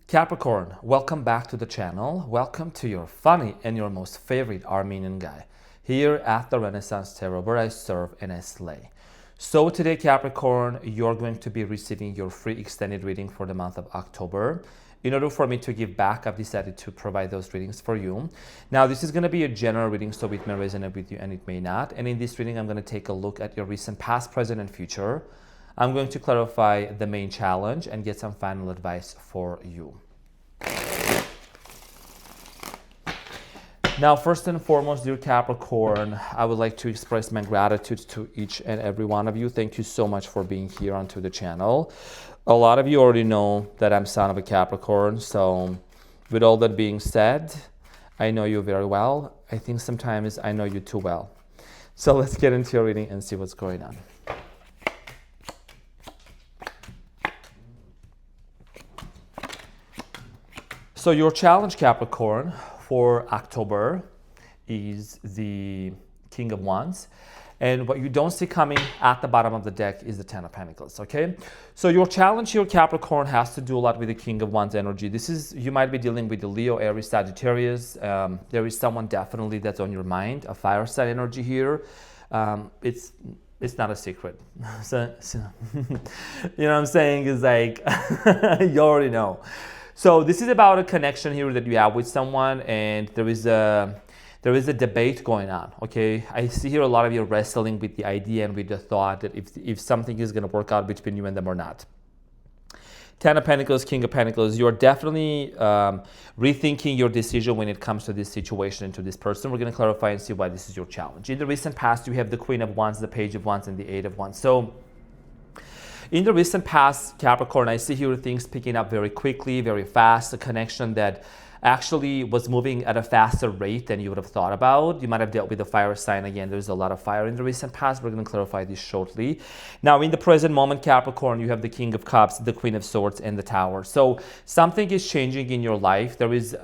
Capricorn, welcome back to the channel. Welcome to your funny and your most favorite Armenian guy here at the Renaissance Tarot, where I serve and I slay. So today, Capricorn, you're going to be receiving your free extended reading for the month of October. In order for me to give back, I've decided to provide those readings for you. Now, this is going to be a general reading, so it may resonate with you and it may not. And in this reading, I'm going to take a look at your recent past, present, and future. I'm going to clarify the main challenge and get some final advice for you. Now, first and foremost, dear Capricorn, I would like to express my gratitude to each and every one of you. Thank you so much for being here onto the channel. A lot of you already know that I'm son of a Capricorn, so with all that being said, I know you very well. I think sometimes I know you too well. So let's get into your reading and see what's going on. So your challenge, Capricorn, for October is the King of Wands. And what you don't see coming at the bottom of the deck is the Ten of Pentacles, okay? So your challenge here, Capricorn, has to do a lot with the King of Wands energy. You might be dealing with the Leo, Aries, Sagittarius. There is someone definitely that's on your mind, a fire sign energy here. It's not a secret. So you know what I'm saying? Is like, you already know. So this is about a connection here that you have with someone, and there is a debate going on, okay? I see here a lot of you wrestling with the idea and with the thought that if something is going to work out between you and them or not. Ten of Pentacles, King of Pentacles, you're definitely rethinking your decision when it comes to this situation and to this person. We're going to clarify and see why this is your challenge. In the recent past, you have the Queen of Wands, the Page of Wands, and the Eight of Wands. So in the recent past, Capricorn, I see here things picking up very quickly, very fast, a connection that actually was moving at a faster rate than you would have thought about. You might have dealt with a fire sign. Again, there's a lot of fire in the recent past. We're going to clarify this shortly. Now, in the present moment, Capricorn, you have the King of Cups, the Queen of Swords, and the Tower. So something is changing in your life. There is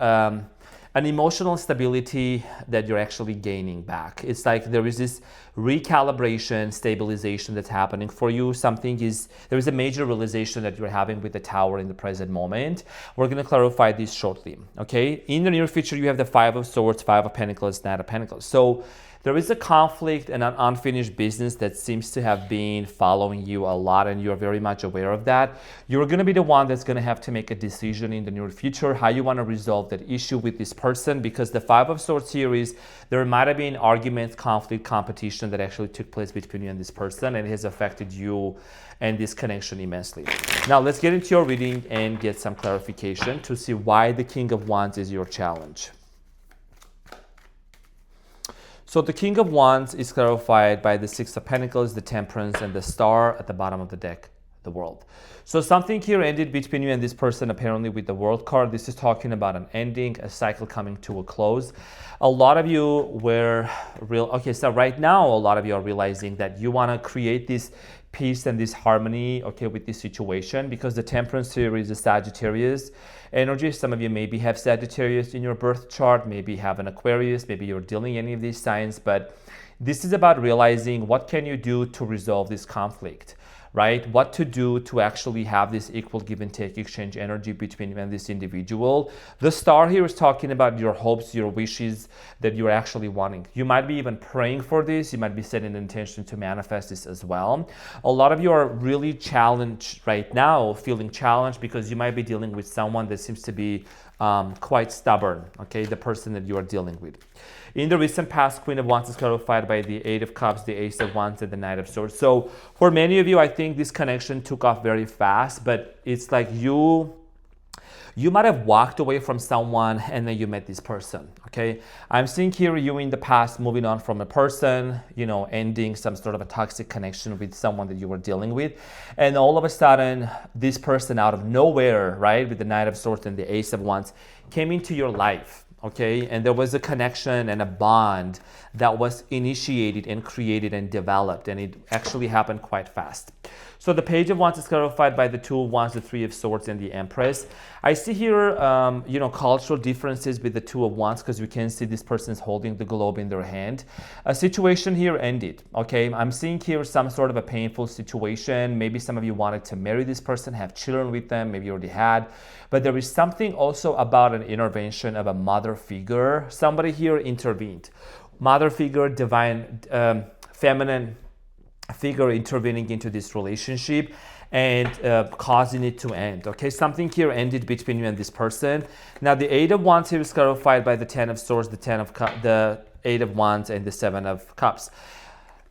an emotional stability that you're actually gaining back. It's like there is this recalibration, stabilization that's happening for you. There is a major realization that you're having with the Tower in the present moment. We're going to clarify this shortly, okay? In the near future, you have the Five of Swords, Five of Pentacles, Knight of Pentacles. So there is a conflict and an unfinished business that seems to have been following you a lot, and you're very much aware of that. You're going to be the one that's going to have to make a decision in the near future how you want to resolve that issue with this person, because the Five of Swords here is there might have been arguments, conflict, competition that actually took place between you and this person, and it has affected you and this connection immensely. Now let's get into your reading and get some clarification to see why the King of Wands is your challenge. So the King of Wands is clarified by the Six of Pentacles, the Temperance, and the Star at the bottom of the deck, the World. So something here ended between you and this person, apparently with the World card. This is talking about an ending, a cycle coming to a close. A lot of you were so right now, a lot of you are realizing that you want to create this peace and this harmony, okay, with this situation, because the Temperance here is a Sagittarius energy. Some of you maybe have Sagittarius in your birth chart, maybe have an Aquarius, maybe you're dealing any of these signs, but this is about realizing what can you do to resolve this conflict, right? What to do to actually have this equal give and take exchange energy between you and this individual. The Star here is talking about your hopes, your wishes that you're actually wanting. You might be even praying for this. You might be setting an intention to manifest this as well. A lot of you are really challenged right now, feeling challenged because you might be dealing with someone that seems to be quite stubborn, okay, the person that you are dealing with. In the recent past, Queen of Wands is clarified by the Eight of Cups, the Ace of Wands, and the Knight of Swords. So for many of you, I think this connection took off very fast, but it's like you might have walked away from someone and then you met this person, okay? I'm seeing here you in the past moving on from a person, you know, ending some sort of a toxic connection with someone that you were dealing with. And all of a sudden, this person out of nowhere, right, with the Knight of Swords and the Ace of Wands, came into your life. Okay, and there was a connection and a bond that was initiated and created and developed, and it actually happened quite fast. So the Page of Wands is clarified by the Two of Wands, the Three of Swords, and the Empress. I see here, cultural differences with the Two of Wands, because you can see this person is holding the globe in their hand. A situation here ended, okay? I'm seeing here some sort of a painful situation. Maybe some of you wanted to marry this person, have children with them, maybe you already had. But there is something also about an intervention of a mother figure. Somebody here intervened. Mother figure, divine, feminine figure intervening into this relationship and causing it to end. Okay, something here ended between you and this person. Now the Eight of Wands here is clarified by the Ten of Swords, the Eight of Wands, and the Seven of Cups.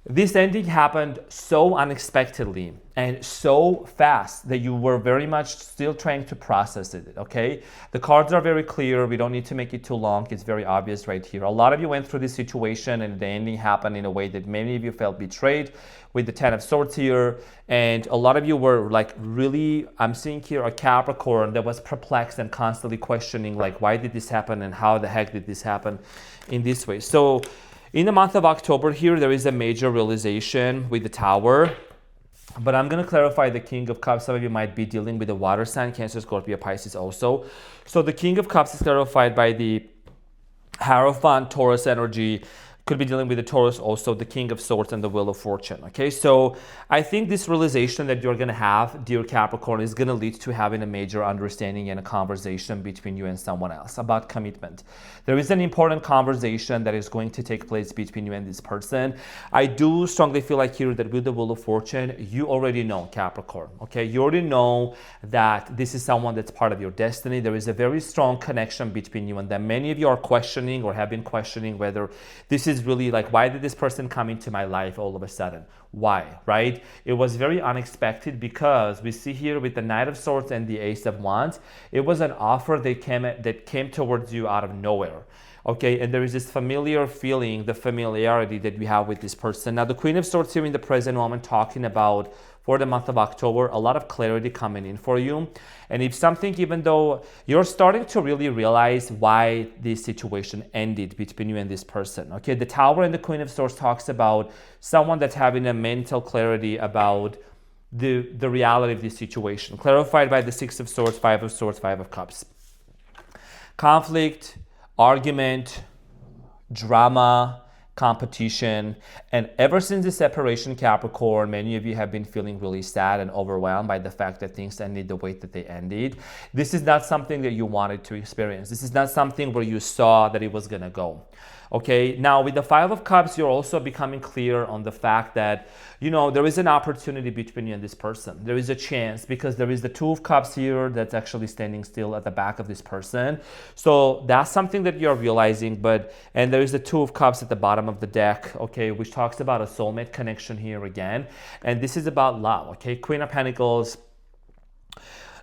This ending happened so unexpectedly and so fast that you were very much still trying to process it, okay? The cards are very clear. We don't need to make it too long. It's very obvious right here. A lot of you went through this situation and the ending happened in a way that many of you felt betrayed with the Ten of Swords here. And a lot of you were like really, I'm seeing here a Capricorn that was perplexed and constantly questioning like, why did this happen and how the heck did this happen in this way? So in the month of October here, there is a major realization with the Tower. But I'm going to clarify the King of Cups. Some of you might be dealing with the water sign, Cancer, Scorpio, Pisces also. So the King of Cups is clarified by the Hierophant, Taurus energy. Could be dealing with the Taurus also, the King of Swords, and the Wheel of Fortune. Okay, so I think this realization that you're going to have, dear Capricorn, is going to lead to having a major understanding and a conversation between you and someone else about commitment. There is an important conversation that is going to take place between you and this person. I do strongly feel like here that with the Wheel of Fortune, you already know, Capricorn. Okay, you already know that this is someone that's part of your destiny. There is a very strong connection between you and them. Many of you are questioning or have been questioning whether this is really like, why did this person come into my life all of a sudden? Why, right? It was very unexpected because we see here with the Knight of Swords and the Ace of Wands, it was an offer that came towards you out of nowhere. Okay, and there is this familiar feeling, the familiarity that we have with this person. Now, the Queen of Swords here in the present moment talking about for the month of October, a lot of clarity coming in for you. And if something, even though you're starting to really realize why this situation ended between you and this person. Okay, the Tower and the Queen of Swords talks about someone that's having a mental clarity about the reality of this situation, clarified by the Six of Swords, Five of Swords, Five of Cups. Conflict, argument, drama, competition, and ever since the separation, Capricorn, many of you have been feeling really sad and overwhelmed by the fact that things ended the way that they ended. This is not something that you wanted to experience. This is not something where you saw that it was gonna go. Okay, now with the Five of Cups, you're also becoming clear on the fact that, you know, there is an opportunity between you and this person. There is a chance because there is the Two of Cups here that's actually standing still at the back of this person. So that's something that you're realizing, and there is the Two of Cups at the bottom of the deck, okay, which talks about a soulmate connection here again. And this is about love, okay? Queen of Pentacles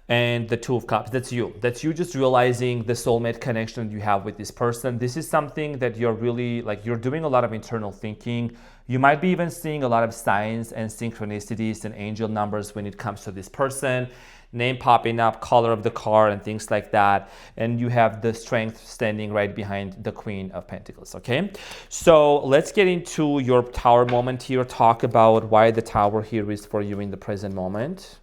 and the Two of Cups. That's you. That's you just realizing the soulmate connection you have with this person. This is something that you're really, like, you're doing a lot of internal thinking. You might be even seeing a lot of signs and synchronicities and angel numbers when it comes to this person. Name popping up, color of the car, and things like that. And you have the Strength standing right behind the Queen of Pentacles, okay? So let's get into your Tower moment here. Talk about why the Tower here is for you in the present moment.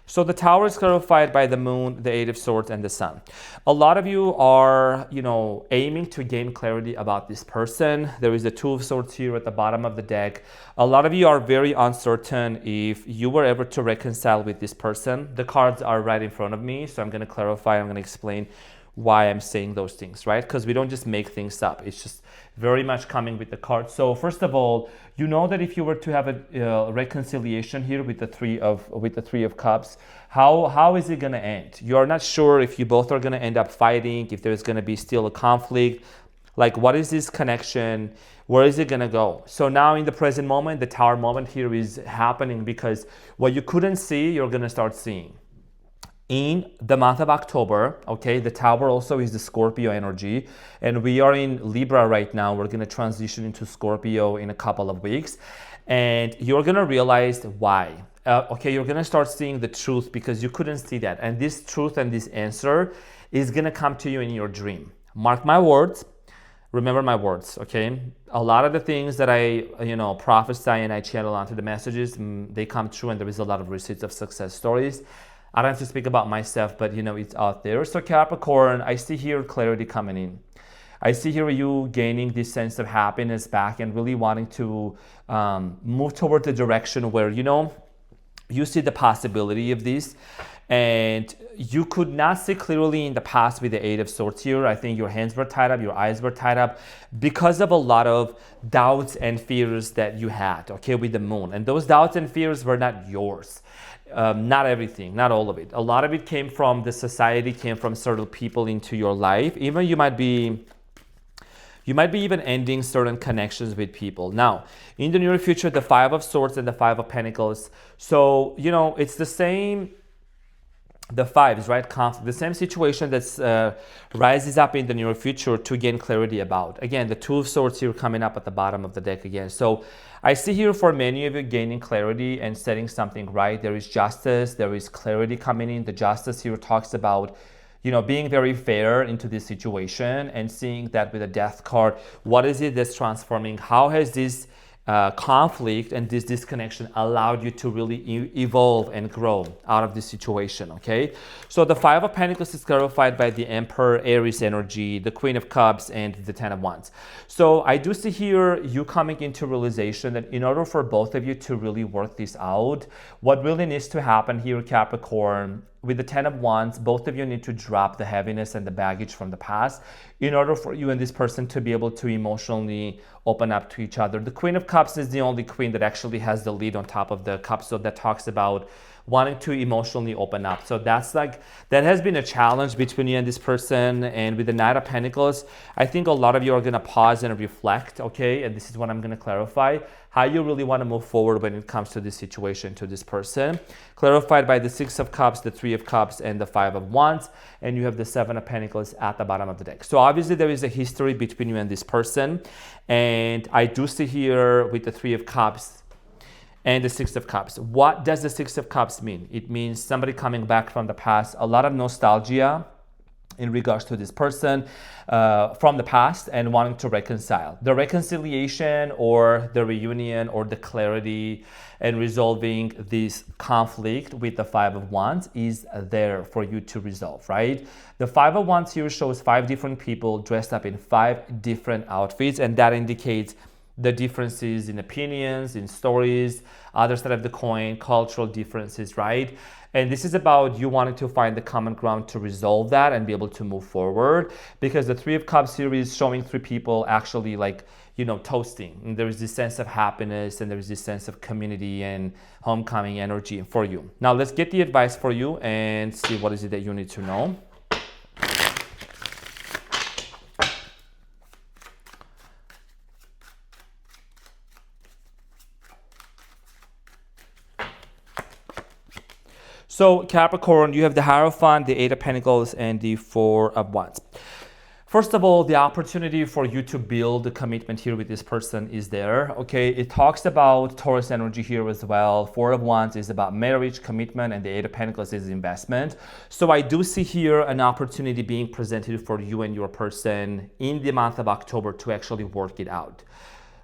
So the Tower is clarified by the Moon, the Eight of Swords, and the Sun. A lot of you are, aiming to gain clarity about this person. There is the Two of Swords here at the bottom of the deck. A lot of you are very uncertain if you were ever to reconcile with this person. The cards are right in front of me, so I'm going to clarify, I'm going to explain why I'm saying those things, right? Because we don't just make things up. It's just very much coming with the cards. So first of all, you know that if you were to have a reconciliation here with the Three of Cups, how is it going to end? You're not sure if you both are going to end up fighting, if there's going to be still a conflict. Like, what is this connection? Where is it going to go? So now in the present moment, the Tower moment here is happening because what you couldn't see, you're going to start seeing. In the month of October, okay, the Tower also is the Scorpio energy, and we are in Libra right now. We're going to transition into Scorpio in a couple of weeks, and you're going to realize why. Okay, you're going to start seeing the truth because you couldn't see that, and this truth and this answer is going to come to you in your dream. Mark my words. remember my words, okay? A lot of the things that I, prophesy and I channel onto the messages, they come true, and there is a lot of receipts of success stories. I don't have to speak about myself, but it's out there. So Capricorn, I see here clarity coming in. I see here you gaining this sense of happiness back and really wanting to move toward the direction where, you see the possibility of this. And you could not see clearly in the past with the Eight of Swords here. I think your hands were tied up, your eyes were tied up because of a lot of doubts and fears that you had, okay, with the moon. And those doubts and fears were not yours. Not everything, not all of it. A lot of it came from the society, came from certain people into your life. Even you might be even ending certain connections with people. Now, in the near future, the Five of Swords and the Five of Pentacles. So, it's the same, the fives, right? Conflict, the same situation that rises up in the near future to gain clarity about. Again, the Two of Swords here coming up at the bottom of the deck again. So I see here for many of you gaining clarity and setting something right. There is justice, there is clarity coming in. The justice here talks about being very fair into this situation and seeing that with a Death card, what is it that's transforming? How has this conflict and this disconnection allowed you to really evolve and grow out of this situation, okay? So the Five of Pentacles is clarified by the Emperor, Aries energy, the Queen of Cups, and the Ten of Wands. So I do see here you coming into realization that in order for both of you to really work this out, what really needs to happen here, Capricorn, with the Ten of Wands, both of you need to drop the heaviness and the baggage from the past in order for you and this person to be able to emotionally open up to each other. The Queen of Cups is the only queen that actually has the lead on top of the cups, so that talks about wanting to emotionally open up. So that has been a challenge between you and this person. And with the Knight of Pentacles, I think a lot of you are going to pause and reflect, okay? And this is what I'm going to clarify, how you really want to move forward when it comes to this situation, to this person. Clarified by the Six of Cups, the Three of Cups, and the Five of Wands. And you have the Seven of Pentacles at the bottom of the deck. So obviously there is a history between you and this person. And I do see here with the Three of Cups and the Six of Cups. What does the Six of Cups mean? It means somebody coming back from the past, a lot of nostalgia in regards to this person from the past and wanting to reconcile. The reconciliation or the reunion or the clarity and resolving this conflict with the Five of Wands is there for you to resolve, right? The Five of Wands here shows 5 different people dressed up in 5 different outfits, and that indicates the differences in opinions, in stories, other side of the coin, cultural differences, right? And this is about you wanting to find the common ground to resolve that and be able to move forward, because the Three of Cups here is showing 3 people actually toasting. And there is this sense of happiness and there is this sense of community and homecoming energy for you. Now let's get the advice for you and see what is it that you need to know. So Capricorn, you have the Hierophant, the Eight of Pentacles, and the Four of Wands. First of all, the opportunity for you to build a commitment here with this person is there, okay? It talks about Taurus energy here as well. Four of Wands is about marriage, commitment, and the Eight of Pentacles is investment. So I do see here an opportunity being presented for you and your person in the month of October to actually work it out.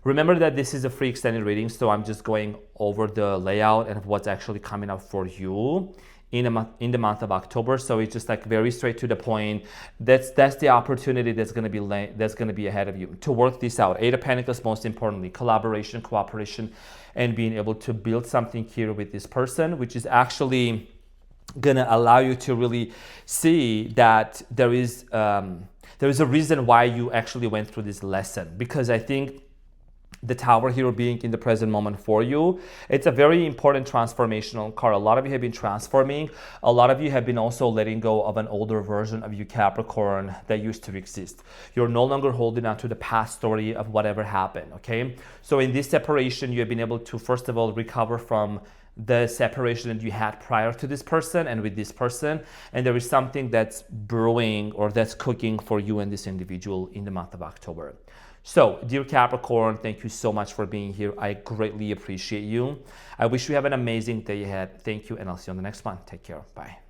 Remember that this is a free extended reading, so I'm just going over the layout and what's actually coming up for you in the month of October. So it's just very straight to the point. That's the opportunity that's going to be ahead of you to work this out. Eight of Pentacles, most importantly, collaboration, cooperation, and being able to build something here with this person, which is actually going to allow you to really see that there is a reason why you actually went through this lesson, because I think the Tower here being in the present moment for you, it's a very important transformational card. A lot of you have been transforming. A lot of you have been also letting go of an older version of you, Capricorn, that used to exist. You're no longer holding on to the past story of whatever happened, okay? So in this separation, you have been able to, first of all, recover from the separation that you had prior to this person and with this person. And there is something that's brewing or that's cooking for you and this individual in the month of October. So, dear Capricorn, thank you so much for being here. I greatly appreciate you. I wish you have an amazing day ahead. Thank you, and I'll see you on the next one. Take care. Bye.